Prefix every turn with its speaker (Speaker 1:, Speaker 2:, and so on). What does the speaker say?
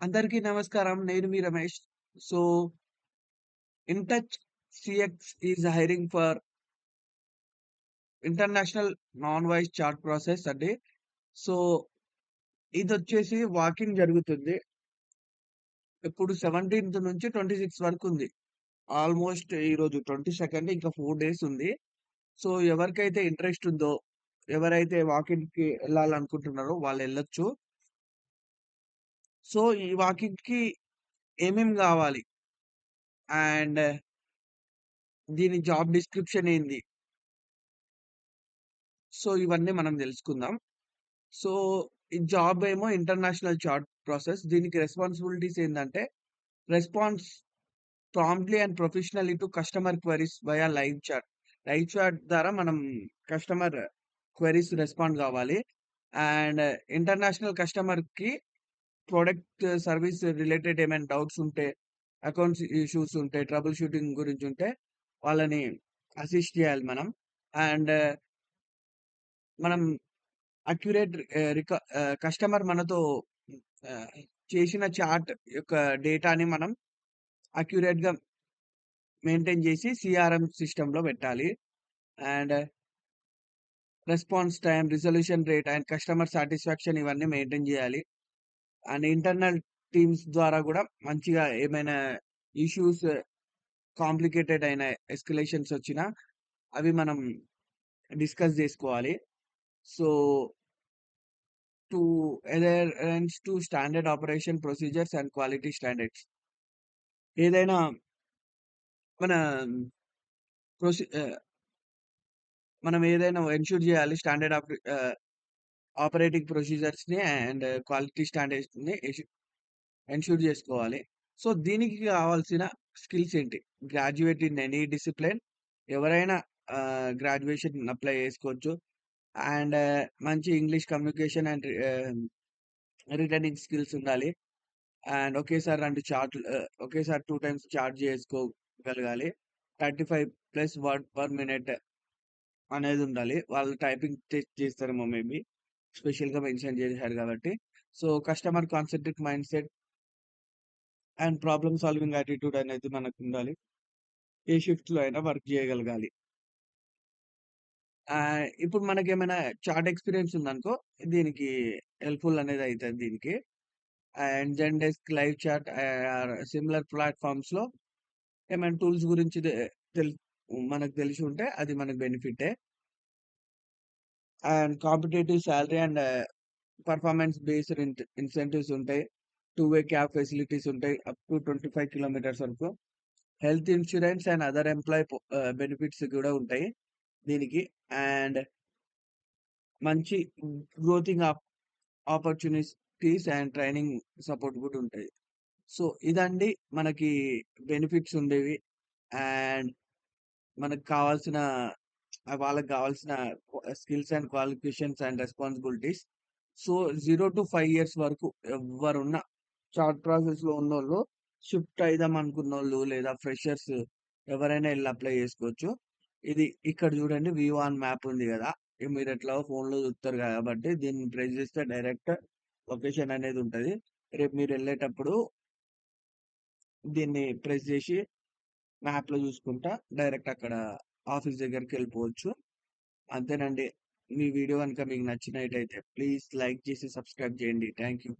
Speaker 1: అందరికీ నమస్కారం. నేను మీ Ramesh. So, Intouch CX is hiring for international non voice chat process అండి. సో, ఇదొచ్చేసి వాకింగ్ జరుగుతుంది. ఇప్పుడు 17థ్ నుంచి 26 వరకుంది. ఆల్‌మోస్ట్ ఈరోజు 22nd ఇంకా 4 డేస్ ఉంది. సో, ఎవరికైతే ఇంట్రెస్ట్ ఉందో, ఎవరైతే వాకింగ్‌కి ఎళ్ళాలనుకుంటున్నారో వాళ్ళెళ్ళొచ్చు. సో, ఈ వాకింగ్‌కి ఏమేం గావాలి? అండ్ దీని జాబ్ డిస్క్రిప్షన్ ఏంది? సో, ఇవన్నీ మనం దెలుసుకుందాం. సో, ఈ జాబ్ ఏమో ఇంటర్నేషనల్ చాట్ ప్రాసెస్. దీనికి రెస్పాన్సిబిలిటీస్ ఏందంటే, response promptly and professionally to customer queries via live chat. Live chat ద్వారా మనం కస్టమర్ క్వెరీస్ రెస్పాండ్ గావాలి. అండ్ ఇంటర్నేషనల్ కస్టమర్‌కి ప్రొడక్ట్ సర్వీస్ రిలేటెడ్ ఏమైనా డౌట్స్ ఉంటే, అకౌంట్స్ ఇష్యూస్ ఉంటే, ట్రబుల్ షూటింగ్ గురించుంటే వాళ్ళని అసిస్ట్ జేయాలి మనం. అండ్ మనం అక్యురేట్ కస్టమర్ మనతో ఆహ్, చేసిన చాట్ యొక్క డేటాని మనం అక్యురేట్‌గా మెయింటైన్ జేసి సీఆర్ఎం సిస్టమ్‌లో పెట్టాలి. And response time, resolution rate and customer satisfaction ఇవన్నీ మెయింటైన్ జేయాలి. అండ్ ఇంటర్నల్ టీమ్స్ ద్వారా గూడా మంచిగా ఏమైనా ఇష్యూస్ కాంప్లికేటెడ్ అయిన ఎస్కలేషన్స్ వచ్చినా అవి మనం డిస్కస్ జేసుకోవాలి. So, to adherence to standard operation procedures and quality standards. ఏదైనా మన ప్రొసి ఆహ్, మనం ఏదైనా ఎన్‌ష్యూర్ జేయాలి ఆపరేటింగ్ ప్రొసీజర్స్‌ని అండ్ క్వాలిటీ స్టాండర్డ్స్‌ని ఎన్‌ష్యూర్ జేసుకోవాలి. సో, దీనికి గావాల్సిన స్కిల్స్ ఏంటి? గ్రాడ్యుయేట్ ఇన్ ఎనీ డిసిప్లిన్ ఎవరైనా గ్రాడ్యుయేషన్ అప్లై జేసుకోవచ్చు. అండ్ మంచి English communication and written skills ఉండాలి. అండ్ ఒకేసారి 2 టైమ్స్ చాట్ జేసుకోగలగాలి. 35+ వర్డ్ పర్ మినిట్ అనేదుండాలి. వాళ్ళు టైపింగ్ టెస్ట్ చేస్తారేమో మేబీ. స్పెషల్‌గా మెన్షన్ చేశారు గాబట్టి. So, customer concentric mindset and problem solving attitude అనేది మనకుండాలి. ఏ షిఫ్ట్‌లో అయినా వర్క్ జేయగలగాలి. ఇప్పుడు మనకేమైనా చాట్ ఎక్స్‌పీరియన్స్ ఉందనుకో, దీనికి హెల్ప్‌ఫుల్ అనేది అయితది దీనికి. And Zendesk, live chat similar ప్లాట్‌ఫార్మ్స్‌లో ఏమైనా టూల్స్ గురించి తెల్ మనకు తెలిసుంటే అది మనకు బెనిఫిటే. And competitive salary and performance based incentives ఉంటాయి. 2 వే క్యాబ్ ఫెసిలిటీస్ ఉంటాయి. అప్ టు 25 కిలోమీటర్స్ వరకు. Health insurance and other benefits గూడా ఉంటాయి దీనికి. అండ్ మంచి గ్రోతింగ్ ఆపర్చునిటీస్ అండ్ ట్రైనింగ్ సపోర్ట్ గూడా ఉంటాయి. సో, ఇదండి మనకి బెనిఫిట్స్ ఉండేవి. అండ్ మనకు కావాల్సిన వాళ్ళకి గావాల్సిన skills and qualifications and responsibilities. So, 0-5 years వరకు ఎవ్వరున్నా చాట్ ప్రాసెస్‌లో ఉన్నోళ్ళు షిఫ్ట్ అయిదామనుకున్నోళ్ళు లేదా ఫ్రెషర్స్ ఎవరైనా ఎళ్లి అప్లై జేసుకోవచ్చు. ఇది ఇక్కడ జూడండి వ్యూ ఆన్ మ్యాప్ ఉంది గదా! మీరెట్లాగో ఫోన్‌లో జూత్తరు గాబట్టి దీన్ని ప్రెస్ జేస్తే డైరెక్ట్ లొకేషన్ అనేది ఉంటది. రేపు మీరెళ్ళేటప్పుడు దీన్ని ప్రెస్ జేసి మ్యాప్‌లో జూసుకుంటా డైరెక్ట్ అక్కడ ఆఫీస్ దగ్గరికెళ్ళిపోవచ్చు. అంతేనండి. మీ వీడియో గనుక మీకు నచ్చినట్టయితే ప్లీజ్ లైక్ చేసి సబ్స్క్రైబ్ చేయండి. Thank you.